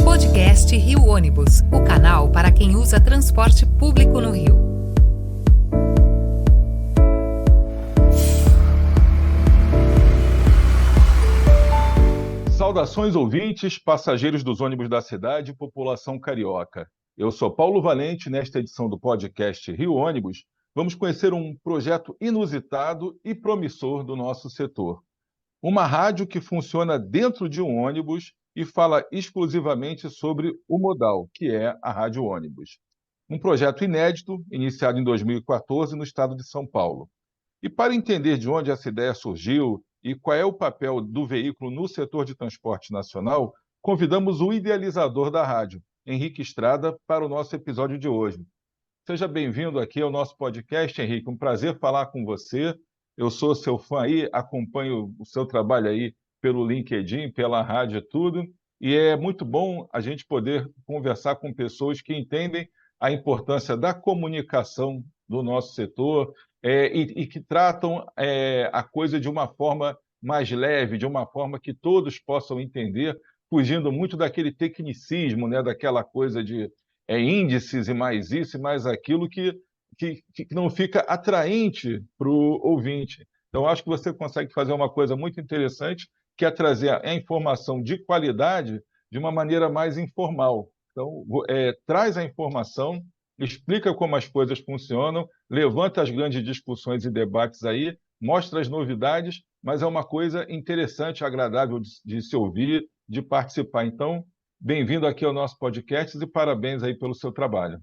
Podcast Rio Ônibus, o canal para quem usa transporte público no Rio. Saudações ouvintes, passageiros dos ônibus da cidade e população carioca. Eu sou Paulo Valente. Nesta edição do podcast Rio Ônibus, vamos conhecer um projeto inusitado e promissor do nosso setor. Uma rádio que funciona dentro de um ônibus e fala exclusivamente sobre o modal, que é a Rádio Ônibus. Um projeto inédito, iniciado em 2014 no estado de São Paulo. E para entender de onde essa ideia surgiu e qual é o papel do veículo no setor de transporte nacional, convidamos o idealizador da rádio, Henrique Estrada, para o nosso episódio de hoje. Seja bem-vindo aqui ao nosso podcast, Henrique. Um prazer falar com você. Eu sou seu fã aí, acompanho o seu trabalho aí pelo LinkedIn, pela rádio e tudo. E é muito bom a gente poder conversar com pessoas que entendem a importância da comunicação do nosso setor e que tratam a coisa de uma forma mais leve, de uma forma que todos possam entender, fugindo muito daquele tecnicismo, né, daquela coisa de índices e mais isso e mais aquilo que não fica atraente para o ouvinte. Então, acho que você consegue fazer uma coisa muito interessante, que é trazer a informação de qualidade de uma maneira mais informal. Então, traz a informação, explica como as coisas funcionam, levanta as grandes discussões e debates aí, mostra as novidades, mas é uma coisa interessante, agradável de se ouvir, de participar. Então, bem-vindo aqui ao nosso podcast e parabéns aí pelo seu trabalho.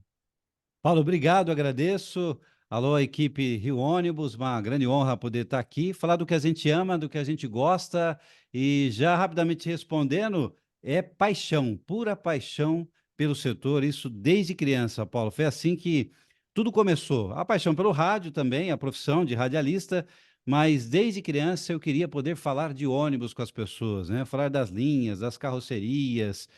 Paulo, obrigado, agradeço. Alô, equipe Rio Ônibus, uma grande honra poder estar aqui, falar do que a gente ama, do que a gente gosta e já rapidamente respondendo, é paixão, pura paixão pelo setor, isso desde criança, Paulo. Foi assim que tudo começou. A paixão pelo rádio também, a profissão de radialista, mas desde criança eu queria poder falar de ônibus com as pessoas, né? Falar das linhas, das carrocerias,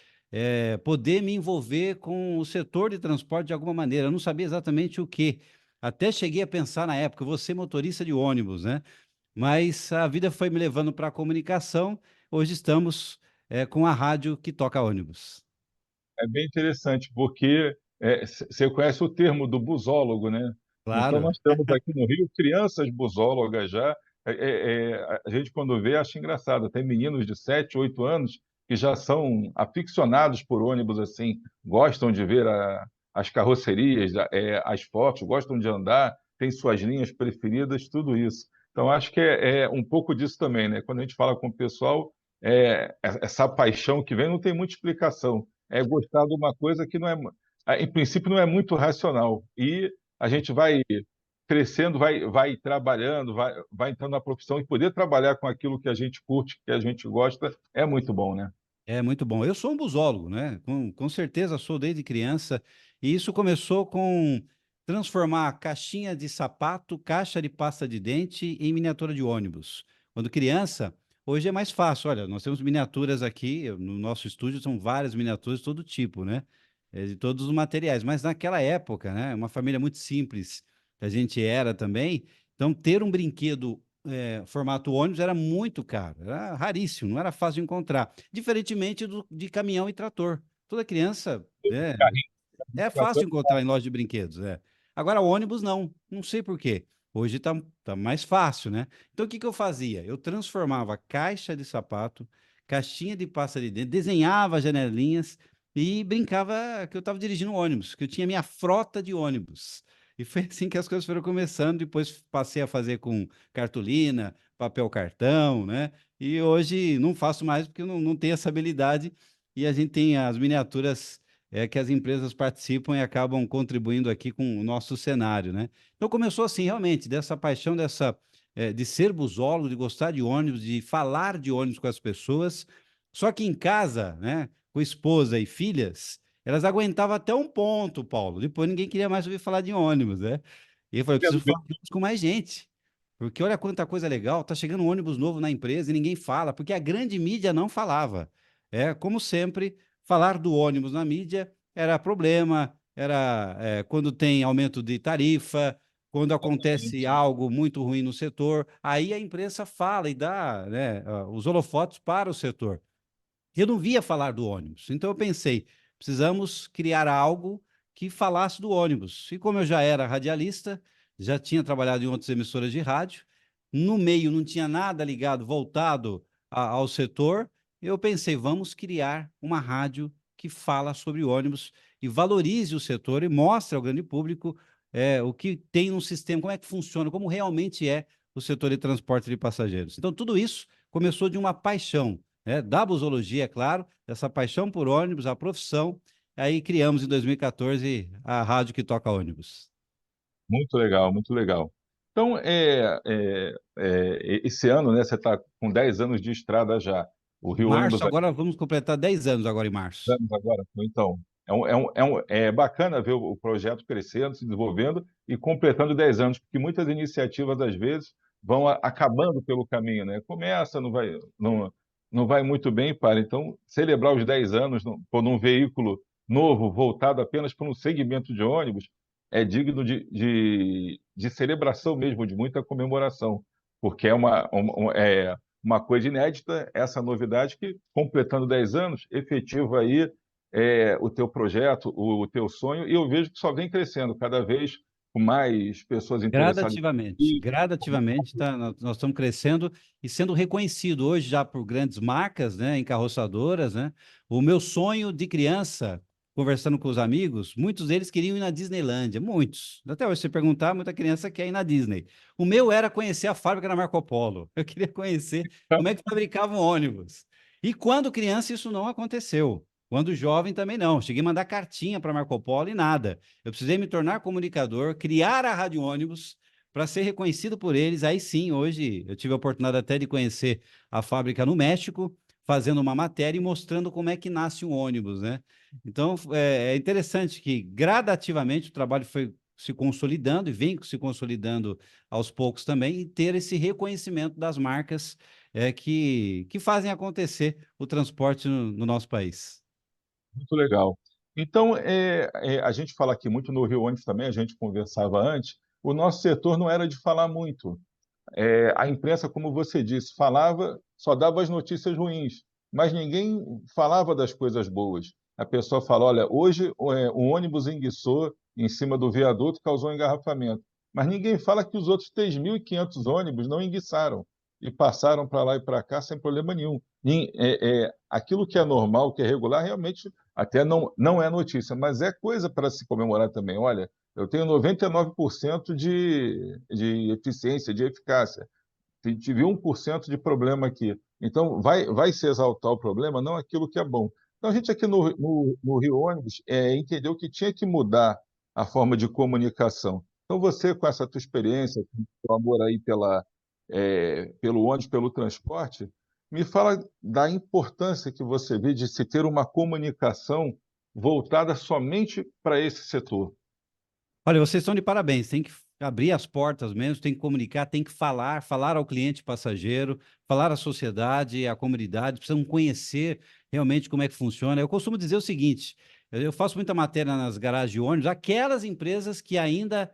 poder me envolver com o setor de transporte de alguma maneira. Eu não sabia exatamente o que. Até cheguei a pensar na época, vou ser motorista de ônibus, né? Mas a vida foi me levando para a comunicação. Hoje estamos com a rádio que toca ônibus. É bem interessante, porque você conhece o termo do busólogo, né? Então, Claro. nós temos aqui no Rio crianças busólogas já. A gente, quando vê, acha engraçado. Tem meninos de 7, 8 anos que já são aficionados por ônibus, assim, gostam de ver as carrocerias, as fotos, gostam de andar, têm suas linhas preferidas, tudo isso. Então, acho que é um pouco disso também, né? Quando a gente fala com o pessoal, essa paixão que vem não tem muita explicação. É gostar de uma coisa que não em princípio, não é muito racional. E a gente vai crescendo, vai trabalhando, vai entrando na profissão e poder trabalhar com aquilo que a gente curte, que a gente gosta, é muito bom, né? É muito bom. Eu sou um busólogo, né? Com certeza sou desde criança. E isso começou com transformar caixinha de sapato, caixa de pasta de dente em miniatura de ônibus. Quando criança, hoje é mais fácil. Olha, nós temos miniaturas aqui, no nosso estúdio são várias miniaturas de todo tipo, né? De todos os materiais. Mas naquela época, né? Uma família muito simples, que a gente era também. Então, ter um brinquedo formato ônibus era muito caro, era raríssimo, não era fácil de encontrar. Diferentemente de caminhão e trator. Toda criança é fácil de encontrar em loja de brinquedos. Agora, ônibus não sei por quê. Hoje tá mais fácil, né? Então, o que eu fazia? Eu transformava caixa de sapato, caixinha de pasta de dentro, desenhava janelinhas e brincava que eu estava dirigindo um ônibus, que eu tinha minha frota de ônibus. E foi assim que as coisas foram começando. Depois passei a fazer com cartolina, papel cartão, né? E hoje não faço mais porque eu não tenho essa habilidade. E a gente tem as miniaturas que as empresas participam e acabam contribuindo aqui com o nosso cenário, né? Então começou assim, realmente, dessa paixão, de ser busólogo, de gostar de ônibus, de falar de ônibus com as pessoas. Só que em casa, né, com esposa e filhas, elas aguentavam até um ponto, Paulo. Depois ninguém queria mais ouvir falar de ônibus, né? E eu falei, eu preciso falar de ônibus com mais gente. Porque olha quanta coisa legal, tá chegando um ônibus novo na empresa e ninguém fala, porque a grande mídia não falava. Como sempre, falar do ônibus na mídia era problema, era quando tem aumento de tarifa, quando acontece algo muito ruim no setor, aí a imprensa fala e dá, né, os holofotes para o setor. eu não via falar do ônibus. Então eu pensei, precisamos criar algo que falasse do ônibus. E como eu já era radialista, já tinha trabalhado em outras emissoras de rádio, no meio não tinha nada ligado, voltado ao setor, eu pensei, vamos criar uma rádio que fala sobre ônibus e valorize o setor e mostre ao grande público o que tem no sistema, como é que funciona, como realmente é o setor de transporte de passageiros. Então, tudo isso começou de uma paixão, né, da busologia, é claro, dessa paixão por ônibus, a profissão. Aí criamos em 2014 a rádio que toca ônibus. Muito legal, muito legal. Então, esse ano, né, você está com 10 anos de estrada já. O Rio Ônibus Março, agora vamos completar 10 anos agora em março. anos agora. Então, é bacana ver o projeto crescendo, se desenvolvendo e completando 10 anos, porque muitas iniciativas, às vezes, vão acabando pelo caminho, né? Começa, não vai muito bem, para. Então, celebrar os 10 anos por um veículo novo, voltado apenas para um segmento de ônibus, é digno de celebração mesmo, de muita comemoração, porque é uma coisa inédita, essa novidade que, completando 10 anos, efetiva aí o teu projeto, o teu sonho, e eu vejo que só vem crescendo cada vez com mais pessoas interessadas. Gradativamente, tá? Nós estamos crescendo e sendo reconhecido hoje já por grandes marcas, né, encarroçadoras, né? O meu sonho de criança, conversando com os amigos, muitos deles queriam ir na Disneylândia, muitos. Até hoje, se você perguntar, muita criança quer ir na Disney. O meu era conhecer a fábrica da Marco Polo. Eu queria conhecer como é que fabricavam ônibus. E quando criança, isso não aconteceu. Quando jovem, também não. Cheguei a mandar cartinha para Marco Polo e nada. Eu precisei me tornar comunicador, criar a Rádio Ônibus para ser reconhecido por eles. Aí sim, hoje eu tive a oportunidade até de conhecer a fábrica no México, fazendo uma matéria e mostrando como é que nasce um ônibus, né? Então, é interessante que gradativamente o trabalho foi se consolidando e vem se consolidando aos poucos também, e ter esse reconhecimento das marcas que fazem acontecer o transporte no nosso país. Muito legal. Então, a gente fala aqui muito no Rio Ônibus também, a gente conversava antes, o nosso setor não era de falar muito. A imprensa, como você disse, falava, só dava as notícias ruins, mas ninguém falava das coisas boas. A pessoa fala, olha, hoje o ônibus enguiçou em cima do viaduto, causou engarrafamento. Mas ninguém fala que os outros 3.500 ônibus não enguiçaram e passaram para lá e para cá sem problema nenhum. Aquilo que é normal, que é regular, realmente até não é notícia, mas é coisa para se comemorar também. Olha, eu tenho 99% de eficiência, de eficácia. Tive 1% de problema aqui. Então, vai se exaltar o problema, não aquilo que é bom. Então, a gente aqui no Rio Ônibus entendeu que tinha que mudar a forma de comunicação. Então, você, com essa tua experiência, com o teu amor aí pelo ônibus, pelo transporte, me fala da importância que você vê de se ter uma comunicação voltada somente para esse setor. Olha, vocês estão de parabéns, tem que abrir as portas mesmo, tem que comunicar, tem que falar ao cliente passageiro, falar à sociedade, à comunidade, precisam conhecer realmente como é que funciona. Eu costumo dizer o seguinte, eu faço muita matéria nas garagens de ônibus, aquelas empresas que ainda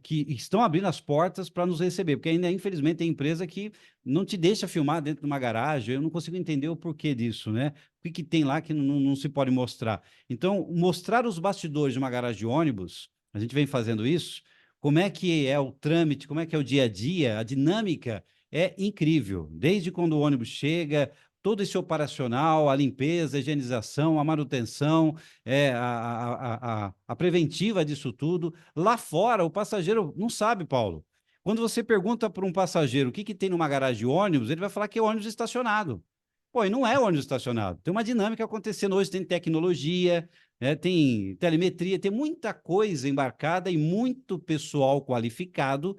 que estão abrindo as portas para nos receber, porque ainda, infelizmente, tem empresa que não te deixa filmar dentro de uma garagem, eu não consigo entender o porquê disso, né? O que tem lá que não se pode mostrar. Então, mostrar os bastidores de uma garagem de ônibus, a gente vem fazendo isso, como é que é o trâmite, como é que é o dia a dia, a dinâmica é incrível. Desde quando o ônibus chega, todo esse operacional, a limpeza, a higienização, a manutenção, a preventiva disso tudo. Lá fora, o passageiro não sabe, Paulo. Quando você pergunta para um passageiro o que tem numa garagem de ônibus, ele vai falar que é ônibus estacionado. Pô, e não é ônibus estacionado. Tem uma dinâmica acontecendo hoje, tem tecnologia, tem telemetria, tem muita coisa embarcada e muito pessoal qualificado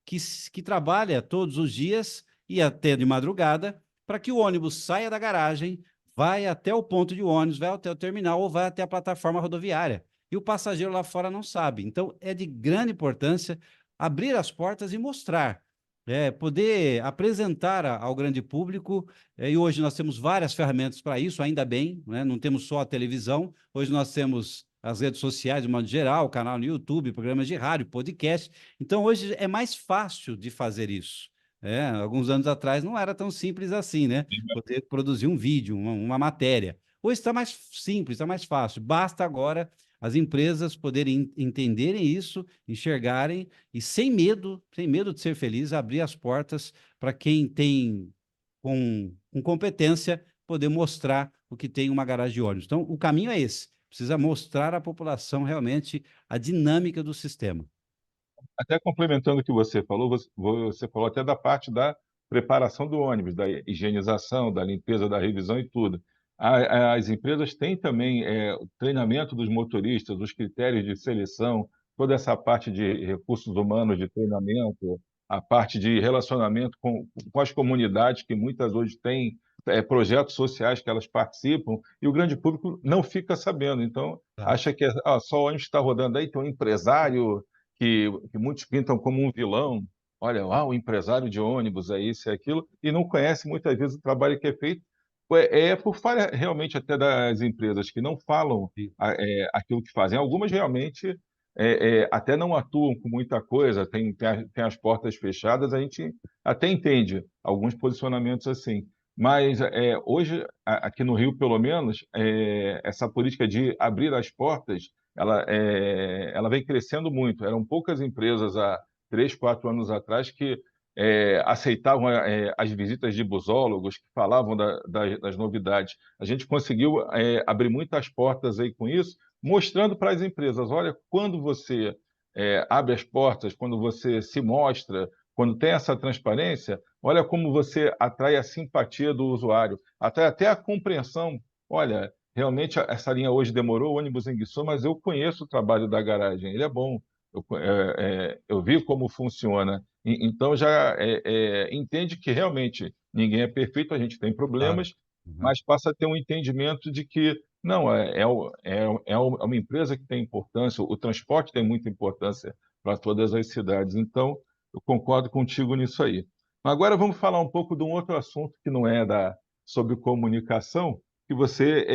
que trabalha todos os dias e até de madrugada para que o ônibus saia da garagem, vai até o ponto de ônibus, vai até o terminal ou vai até a plataforma rodoviária. E o passageiro lá fora não sabe. Então, é de grande importância abrir as portas e mostrar, poder apresentar ao grande público, e hoje nós temos várias ferramentas para isso, ainda bem, né? Não temos só a televisão, hoje nós temos as redes sociais, de modo geral, canal no YouTube, programas de rádio, podcast. Então, hoje é mais fácil de fazer isso, Alguns anos atrás não era tão simples assim, né? Poder produzir um vídeo, uma matéria. Hoje está mais simples, está mais fácil. Basta agora as empresas poderem entenderem isso, enxergarem e sem medo de ser feliz, abrir as portas para quem tem com competência poder mostrar o que tem uma garagem de ônibus. Então, o caminho é esse. Precisa mostrar à população realmente a dinâmica do sistema. Até complementando o que você falou até da parte da preparação do ônibus, da higienização, da limpeza, da revisão e tudo. As empresas têm também o treinamento dos motoristas, os critérios de seleção, toda essa parte de recursos humanos, de treinamento, a parte de relacionamento com as comunidades, que muitas hoje têm projetos sociais que elas participam, e o grande público não fica sabendo. Então, Exato. acha que só o ônibus está rodando aí, tem um empresário que muitos pintam como um vilão. Olha, o empresário de ônibus é isso e aquilo, e não conhece muitas vezes o trabalho que é feito. Por falha realmente até das empresas que não falam Sim. aquilo que fazem. Algumas realmente até não atuam com muita coisa, tem as portas fechadas, a gente até entende alguns posicionamentos assim. Mas hoje, aqui no Rio, pelo menos, essa política de abrir as portas ela vem crescendo muito. Eram poucas empresas há 3, 4 anos atrás que aceitavam as visitas de busólogos, que falavam das novidades. A gente conseguiu abrir muitas portas aí com isso, mostrando para as empresas, olha, quando você abre as portas, quando você se mostra, quando tem essa transparência, olha como você atrai a simpatia do usuário, atrai até a compreensão. Olha, realmente essa linha hoje demorou, o ônibus enguiçou, mas eu conheço o trabalho da garagem, ele é bom. Eu vi como funciona. Então já entende que realmente ninguém é perfeito, a gente tem Claro. problemas, Uhum. mas passa a ter um entendimento de que não, é uma empresa que tem importância, o transporte tem muita importância para todas as cidades. Então, eu concordo contigo nisso aí. Agora vamos falar um pouco de um outro assunto que não é sobre comunicação, que você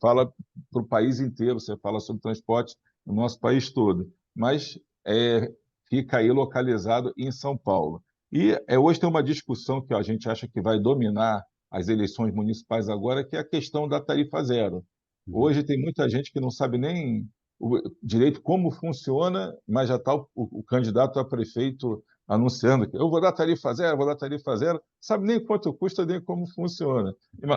fala para o país inteiro, você fala sobre transporte no nosso país todo, mas fica aí localizado em São Paulo. E hoje tem uma discussão que a gente acha que vai dominar as eleições municipais agora, que é a questão da tarifa zero. Uhum. Hoje tem muita gente que não sabe nem direito como funciona, mas já está o candidato a prefeito anunciando que eu vou dar tarifa zero, vou dar tarifa zero, sabe nem quanto custa, nem como funciona.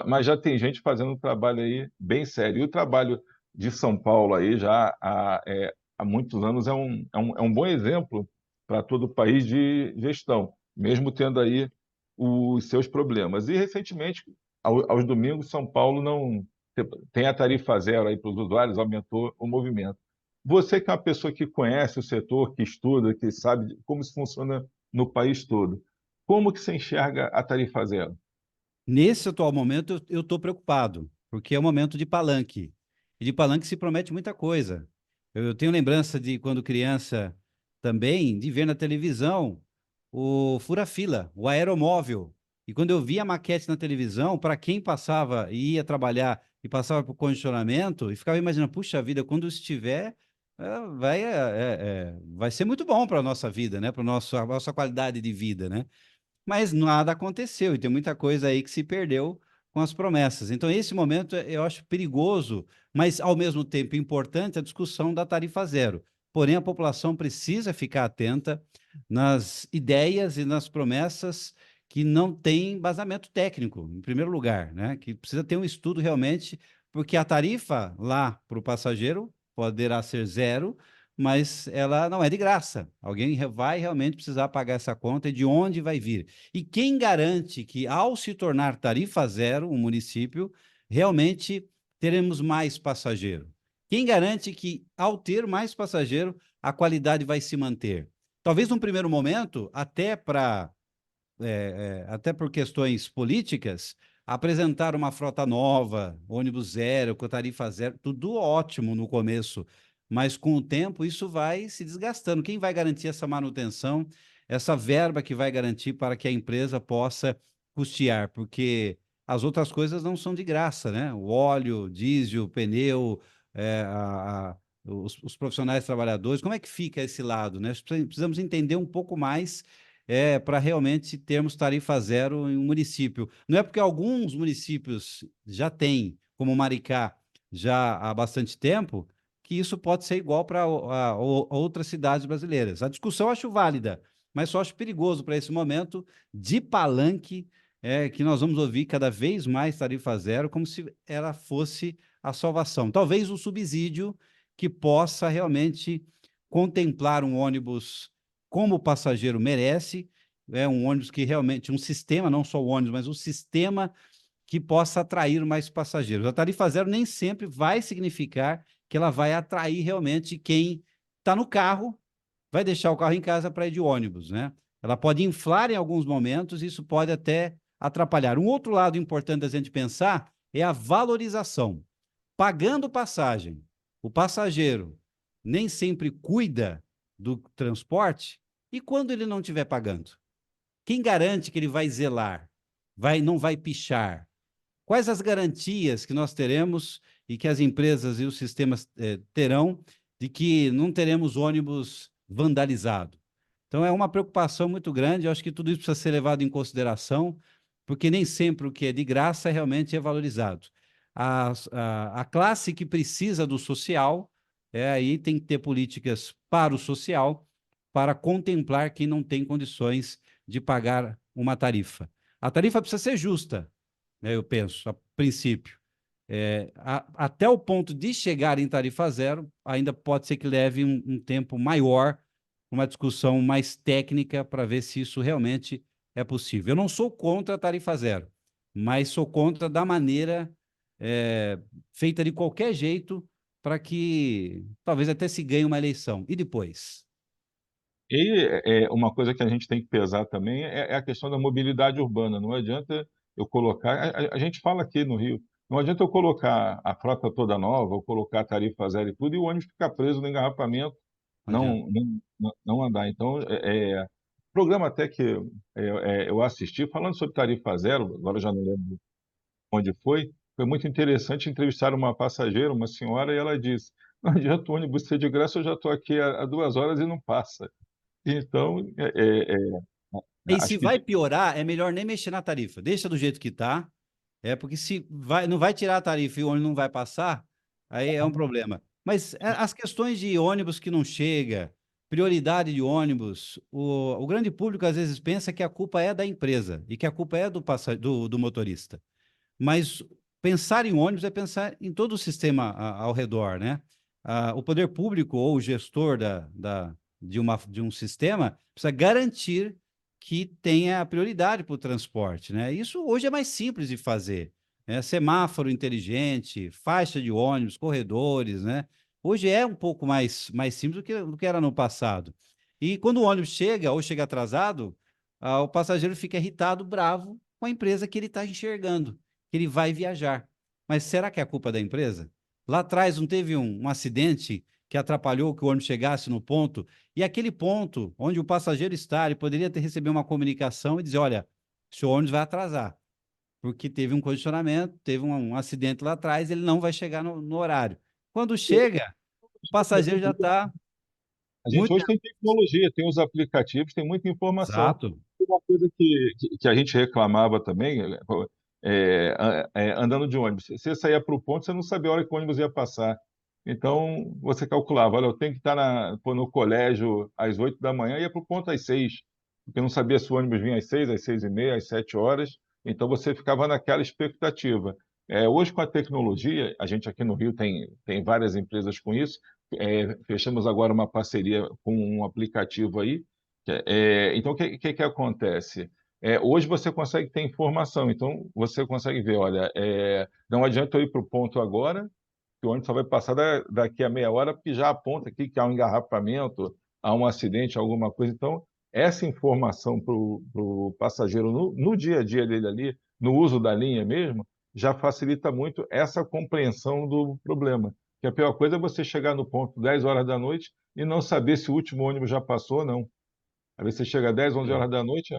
Mas já tem gente fazendo um trabalho aí bem sério. E o trabalho de São Paulo aí já há muitos anos é um bom exemplo para todo o país de gestão, mesmo tendo aí os seus problemas. E recentemente, aos domingos, São Paulo não tem a tarifa zero aí para os usuários, aumentou o movimento. Você que é uma pessoa que conhece o setor, que estuda, que sabe como isso funciona no país todo, como que você enxerga a tarifa zero? Nesse atual momento, eu estou preocupado, porque é um momento de palanque. E de palanque se promete muita coisa. Eu tenho lembrança de, quando criança, também, de ver na televisão o fura-fila, o aeromóvel. E quando eu via a maquete na televisão, para quem passava e ia trabalhar e passava por condicionamento, e ficava imaginando, puxa vida, quando estiver, vai ser muito bom para a nossa vida, né? Para a nossa qualidade de vida, né? Mas nada aconteceu e tem muita coisa aí que se perdeu com as promessas. Então, esse momento eu acho perigoso, mas ao mesmo tempo importante a discussão da tarifa zero. Porém, a população precisa ficar atenta nas ideias e nas promessas que não têm embasamento técnico, em primeiro lugar, né? Que precisa ter um estudo realmente, porque a tarifa lá para o passageiro poderá ser zero, mas ela não é de graça. Alguém vai realmente precisar pagar essa conta e de onde vai vir. E quem garante que, ao se tornar tarifa zero, um município, realmente teremos mais passageiro? Quem garante que, ao ter mais passageiro, a qualidade vai se manter? Talvez num primeiro momento, até por questões políticas, apresentar uma frota nova, ônibus zero, com tarifa zero, tudo ótimo no começo, mas com o tempo isso vai se desgastando. Quem vai garantir essa manutenção, essa verba que vai garantir para que a empresa possa custear? Porque as outras coisas não são de graça, né? O óleo, diesel, pneu, os profissionais trabalhadores, como é que fica esse lado, né? Precisamos entender um pouco mais para realmente termos tarifa zero em um município. Não é porque alguns municípios já têm, como Maricá, já há bastante tempo, que isso pode ser igual para outras cidades brasileiras. A discussão eu acho válida, mas só acho perigoso para esse momento de palanque, que nós vamos ouvir cada vez mais tarifa zero, como se ela fosse a salvação. Talvez um subsídio que possa realmente contemplar um ônibus como o passageiro merece, um ônibus que realmente, um sistema, não só o ônibus, mas um sistema que possa atrair mais passageiros. A tarifa zero nem sempre vai significar que ela vai atrair realmente quem está no carro, vai deixar o carro em casa para ir de ônibus, né? Ela pode inflar em alguns momentos, e isso pode até atrapalhar. Um outro lado importante da gente pensar é a valorização. Pagando passagem, o passageiro nem sempre cuida do transporte, e quando ele não estiver pagando? Quem garante que ele vai zelar, não vai pichar? Quais as garantias que nós teremos e que as empresas e os sistemas terão de que não teremos ônibus vandalizado? Então, é uma preocupação muito grande. Eu acho que tudo isso precisa ser levado em consideração, porque nem sempre o que é de graça realmente é valorizado. A classe que precisa do social, aí tem que ter políticas para o social, para contemplar quem não tem condições de pagar uma tarifa. A tarifa precisa ser justa, né, eu penso, a princípio. Até o ponto de chegar em tarifa zero, ainda pode ser que leve um tempo maior, uma discussão mais técnica para ver se isso realmente é possível. Eu não sou contra a tarifa zero, mas sou contra da maneira feita de qualquer jeito para que talvez até se ganhe uma eleição. E depois? E uma coisa que a gente tem que pesar também é a questão da mobilidade urbana. Não adianta eu colocar. A gente fala aqui no Rio, não adianta eu colocar a frota toda nova, ou colocar a tarifa zero e tudo, e o ônibus ficar preso no engarrafamento, Não adianta. não andar. Então, programa até que eu assisti, falando sobre tarifa zero, agora eu já não lembro onde foi muito interessante entrevistar uma passageira, uma senhora, e ela disse: não adianta o ônibus ser de graça, eu já estou aqui há 2 horas e não passa. Então, E se acho que vai piorar, é melhor nem mexer na tarifa. Deixa do jeito que está. Porque se não vai tirar a tarifa e o ônibus não vai passar, aí é um problema. Mas as questões de ônibus que não chega, prioridade de ônibus, o grande público às vezes pensa que a culpa é da empresa e que a culpa é do motorista. Mas pensar em ônibus é pensar em todo o sistema ao redor, né? O poder público ou o gestor de um sistema precisa garantir que tenha a prioridade para o transporte, né? Isso hoje é mais simples de fazer, né? Semáforo inteligente, faixa de ônibus, corredores, né? Hoje é um pouco mais simples do que era no passado. E quando o ônibus chega ou chega atrasado, o passageiro fica irritado, bravo com a empresa que ele está enxergando, que ele vai viajar. Mas será que é a culpa da empresa? Lá atrás não teve um acidente que atrapalhou que o ônibus chegasse no ponto, e aquele ponto onde o passageiro está, ele poderia ter recebido uma comunicação e dizer: olha, seu ônibus vai atrasar, porque teve um condicionamento, teve um acidente lá atrás, ele não vai chegar no horário. Quando chega, o passageiro já está a gente muito hoje tem tecnologia, tem os aplicativos, tem muita informação. exato. Uma coisa que a gente reclamava também, andando de ônibus, você saía para o ponto, você não sabia a hora que o ônibus ia passar. Então, você calculava: olha, eu tenho que estar no colégio às 8 da manhã, e ia para o ponto às 6, porque não sabia se o ônibus vinha às 6, às 6h30, às 7 horas. Então, você ficava naquela expectativa. Hoje, com a tecnologia, a gente aqui no Rio tem várias empresas com isso. Fechamos agora uma parceria com um aplicativo aí. Então, o que acontece? Hoje você consegue ter informação, então você consegue ver: olha, não adianta eu ir para o ponto agora, que o ônibus só vai passar daqui a meia hora, porque já aponta aqui que há um engarrafamento, há um acidente, alguma coisa. Então, essa informação para o passageiro no dia a dia dele ali, no uso da linha mesmo, já facilita muito essa compreensão do problema. Que a pior coisa é você chegar no ponto 10 horas da noite e não saber se o último ônibus já passou ou não. Às vezes você chega às 10, 11 horas da noite,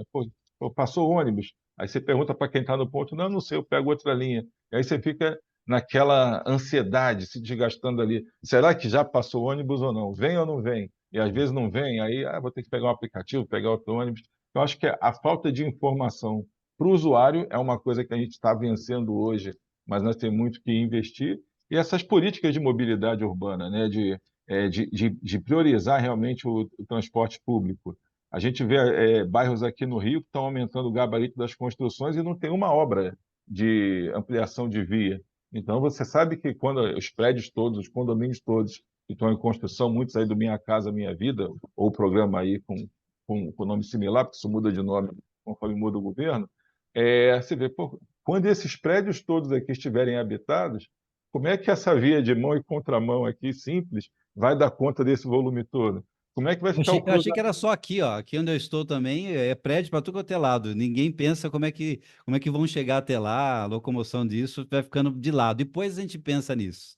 pô, passou o ônibus. Aí você pergunta para quem está no ponto: não sei, eu pego outra linha. E aí você fica naquela ansiedade, se desgastando ali. Será que já passou o ônibus ou não? Vem ou não vem? E às vezes não vem, aí vou ter que pegar um aplicativo, pegar outro ônibus. Eu acho que a falta de informação para o usuário é uma coisa que a gente está vencendo hoje, mas nós temos muito que investir. E essas políticas de mobilidade urbana, né, de priorizar realmente o transporte público. A gente vê bairros aqui no Rio que estão aumentando o gabarito das construções e não tem uma obra de ampliação de via. Então, você sabe que quando os prédios todos, os condomínios todos que estão em construção, muitos aí do Minha Casa Minha Vida, ou o programa aí com nome similar, porque isso muda de nome conforme muda o governo, você vê, pô, quando esses prédios todos aqui estiverem habitados, como é que essa via de mão e contramão aqui, simples, vai dar conta desse volume todo? Como é que vai Eu ficar achei, o eu achei que cruzamento? era só aqui, ó. Aqui onde eu estou também é prédio para tudo quanto é lado. Ninguém pensa como é que vão chegar até lá, a locomoção disso vai ficando de lado. Depois a gente pensa nisso.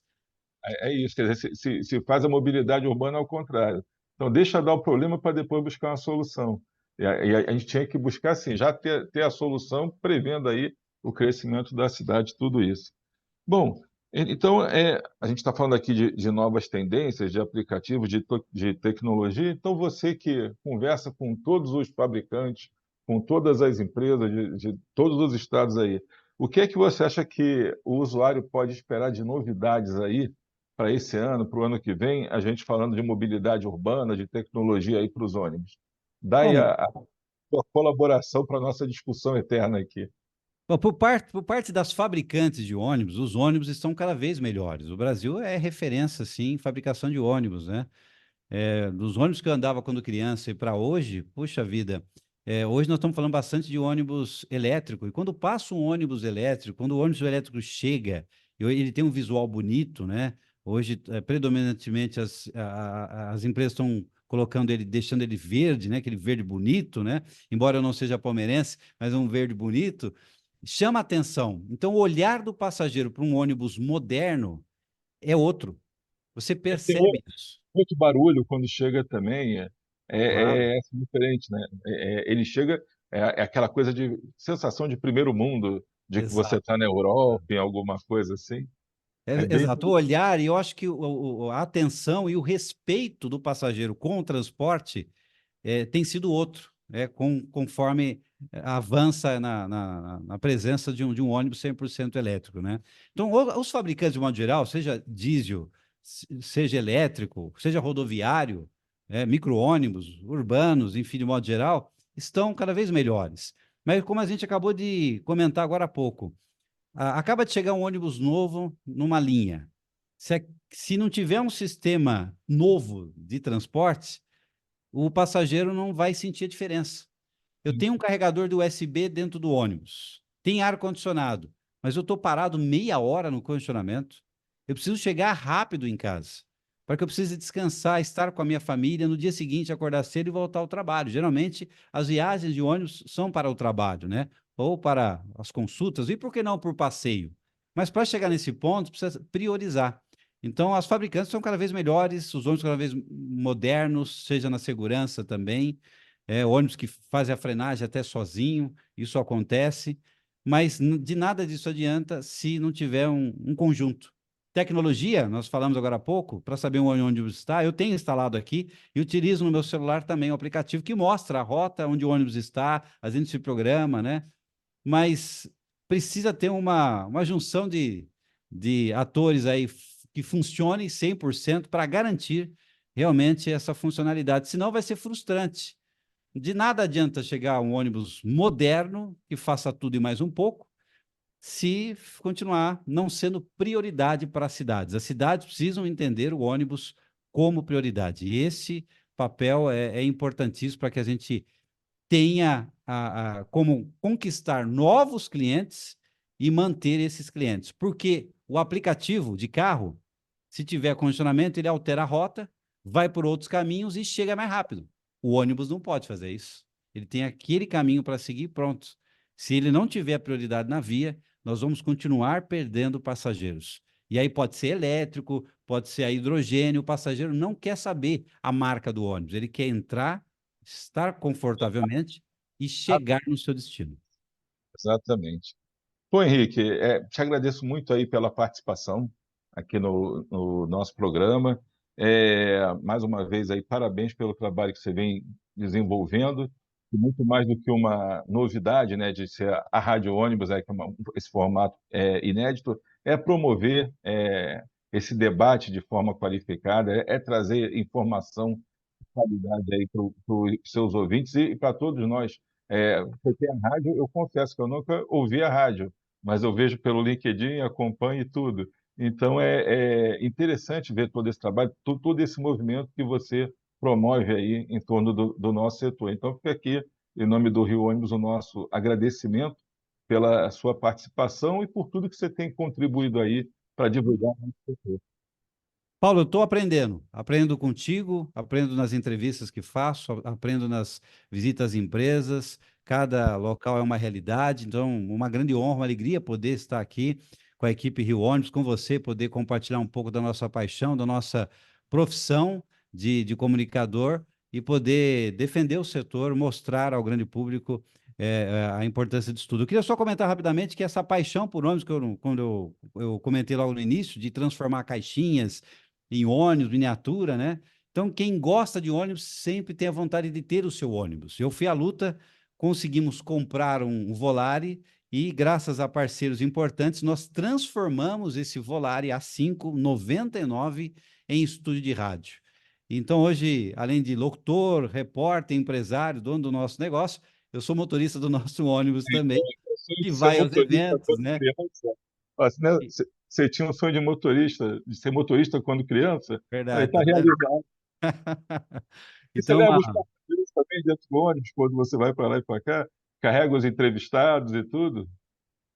É isso, quer dizer, se faz a mobilidade urbana ao contrário. Então, deixa dar o problema para depois buscar uma solução. E a gente tinha que buscar, assim, já ter a solução prevendo aí o crescimento da cidade, tudo isso. Bom, então, a gente está falando aqui de novas tendências, de aplicativos, de tecnologia. Então, você que conversa com todos os fabricantes, com todas as empresas de todos os estados aí, o que é que você acha que o usuário pode esperar de novidades aí para esse ano, para o ano que vem, a gente falando de mobilidade urbana, de tecnologia aí para os ônibus? Dá aí Bom, a sua colaboração para a nossa discussão eterna aqui. bom, por parte das fabricantes de ônibus, os ônibus estão cada vez melhores. O Brasil é referência, sim, em fabricação de ônibus, né? Dos ônibus que eu andava quando criança e para hoje, puxa vida, hoje nós estamos falando bastante de ônibus elétrico. E quando passa um ônibus elétrico, quando o ônibus elétrico chega, ele tem um visual bonito, né? Hoje, predominantemente, as empresas estão colocando ele, deixando ele verde, né? Aquele verde bonito, né? Embora eu não seja palmeirense, mas um verde bonito, chama atenção. Então, o olhar do passageiro para um ônibus moderno é outro. Você Tem percebe isso, muito barulho quando chega também, claro. diferente, né? Ele chega, é aquela coisa de sensação de primeiro mundo, de que você está Exato. na Europa, em alguma coisa assim. É bem. Exato, o olhar, e eu acho que a atenção e o respeito do passageiro com o transporte tem sido outro, conforme avança na presença de um ônibus 100% elétrico, né? Então, os fabricantes, de modo geral, seja diesel, seja elétrico, seja rodoviário, micro-ônibus, urbanos, enfim, de modo geral, estão cada vez melhores. Mas, como a gente acabou de comentar agora há pouco, acaba de chegar um ônibus novo numa linha. Se não tiver um sistema novo de transporte, o passageiro não vai sentir a diferença. Eu tenho um carregador do USB dentro do ônibus, tem ar-condicionado, mas eu estou parado meia hora no condicionamento. Eu preciso chegar rápido em casa, para que eu precise descansar, estar com a minha família, no dia seguinte acordar cedo e voltar ao trabalho. Geralmente, as viagens de ônibus são para o trabalho, né? Ou para as consultas, e por que não por passeio? Mas para chegar nesse ponto, precisa priorizar. Então, as fabricantes são cada vez melhores, os ônibus cada vez modernos, seja na segurança também, ônibus que fazem a frenagem até sozinho, isso acontece, mas de nada disso adianta se não tiver um conjunto. Tecnologia, nós falamos agora há pouco, para saber onde o ônibus está, eu tenho instalado aqui e utilizo no meu celular também o aplicativo que mostra a rota, onde o ônibus está, a gente se programa, né? Mas precisa ter uma junção de atores aí que funcione 100% para garantir realmente essa funcionalidade, senão vai ser frustrante. De nada adianta chegar um ônibus moderno que faça tudo e mais um pouco, se continuar não sendo prioridade para as cidades. As cidades precisam entender o ônibus como prioridade. E esse papel é importantíssimo para que a gente tenha como conquistar novos clientes e manter esses clientes. Porque o aplicativo de carro, se tiver condicionamento, ele altera a rota, vai por outros caminhos e chega mais rápido. O ônibus não pode fazer isso. Ele tem aquele caminho para seguir, pronto. Se ele não tiver prioridade na via, nós vamos continuar perdendo passageiros. E aí pode ser elétrico, pode ser a hidrogênio, o passageiro não quer saber a marca do ônibus, ele quer entrar, estar confortavelmente e chegar no seu destino. Exatamente. Bom, Henrique, te agradeço muito aí pela participação aqui no nosso programa. Mais uma vez aí, parabéns pelo trabalho que você vem desenvolvendo. muito mais do que uma novidade, né, de ser a rádio ônibus, que esse formato inédito, é promover esse debate de forma qualificada, é trazer informação de qualidade aí para os seus ouvintes e para todos nós. Porque a rádio, eu confesso que eu nunca ouvi a rádio, mas eu vejo pelo LinkedIn, acompanho e tudo. Então, é interessante ver todo esse trabalho, todo esse movimento que você promove aí em torno do nosso setor. Então, fica aqui, em nome do Rio Ônibus, o nosso agradecimento pela sua participação e por tudo que você tem contribuído aí para divulgar o nosso setor. Paulo, eu estou aprendo contigo, aprendo nas entrevistas que faço, aprendo nas visitas às empresas, cada local é uma realidade, então uma grande honra, uma alegria poder estar aqui com a equipe Rio Ônibus, com você, poder compartilhar um pouco da nossa paixão, da nossa profissão de comunicador e poder defender o setor, mostrar ao grande público a importância disso tudo. Eu queria só comentar rapidamente que essa paixão por ônibus, quando eu comentei logo no início, de transformar caixinhas em ônibus, miniatura, né? Então, quem gosta de ônibus sempre tem a vontade de ter o seu ônibus. Eu fui à luta, conseguimos comprar um Volare e, graças a parceiros importantes, nós transformamos esse Volare A5 99 em estúdio de rádio. Então, hoje, além de locutor, repórter, empresário, dono do nosso negócio, eu sou motorista do nosso ônibus também, que vai aos eventos, né? Você tinha um sonho de ser motorista quando criança? Aí Verdade, está tá vendo? realizado. E você Então, leva os passageiros também dentro do ônibus quando você vai para lá e para cá? Carrega os entrevistados e tudo?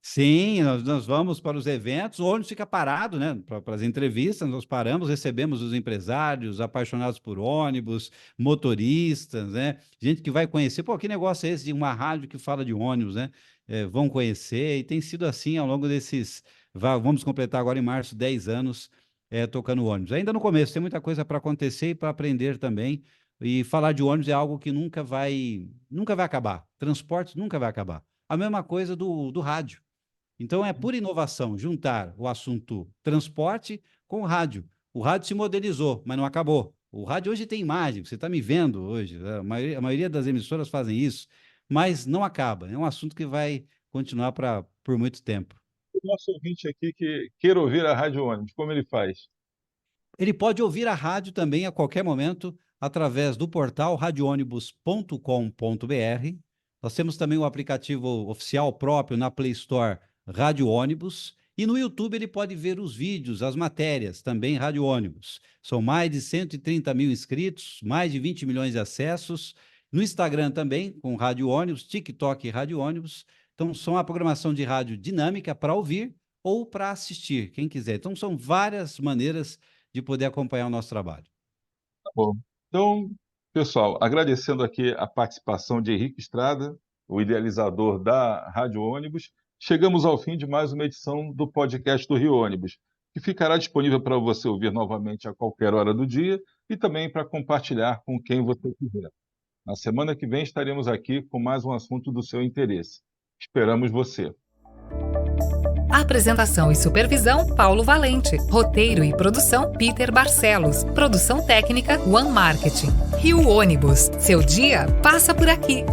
sim, nós vamos para os eventos, o ônibus fica parado, né? Para as entrevistas, nós paramos, recebemos os empresários, apaixonados por ônibus, motoristas, né? Gente que vai conhecer, pô, que negócio é esse de uma rádio que fala de ônibus, né? Vão conhecer, e tem sido assim ao longo desses. Vamos completar agora em março 10 anos tocando ônibus. Ainda no começo, tem muita coisa para acontecer e para aprender também. E falar de ônibus é algo que nunca vai acabar. Transporte nunca vai acabar. A mesma coisa do rádio. Então, é pura inovação juntar o assunto transporte com o rádio. O rádio se modernizou, mas não acabou. O rádio hoje tem imagem, você está me vendo hoje, a maioria das emissoras fazem isso, mas não acaba. É um assunto que vai continuar por muito tempo. O nosso ouvinte aqui que queira ouvir a Rádio Ônibus, como ele faz? Ele pode ouvir a rádio também a qualquer momento através do portal radioonibus.com.br. Nós temos também o aplicativo oficial próprio na Play Store, Rádio Ônibus, e no YouTube ele pode ver os vídeos, as matérias, também Rádio Ônibus. São mais de 130 mil inscritos, mais de 20 milhões de acessos. No Instagram também, com Rádio Ônibus, TikTok e Rádio Ônibus. Então, são a programação de rádio dinâmica para ouvir ou para assistir, quem quiser. Então, são várias maneiras de poder acompanhar o nosso trabalho. Tá bom. Então, pessoal, agradecendo aqui a participação de Henrique Estrada, o idealizador da Rádio Ônibus, chegamos ao fim de mais uma edição do podcast do Rio Ônibus, que ficará disponível para você ouvir novamente a qualquer hora do dia e também para compartilhar com quem você quiser. Na semana que vem estaremos aqui com mais um assunto do seu interesse. Esperamos você. Apresentação e supervisão, Paulo Valente. Roteiro e produção, Peter Barcelos. Produção técnica, One Marketing. Rio Ônibus. Seu dia passa por aqui.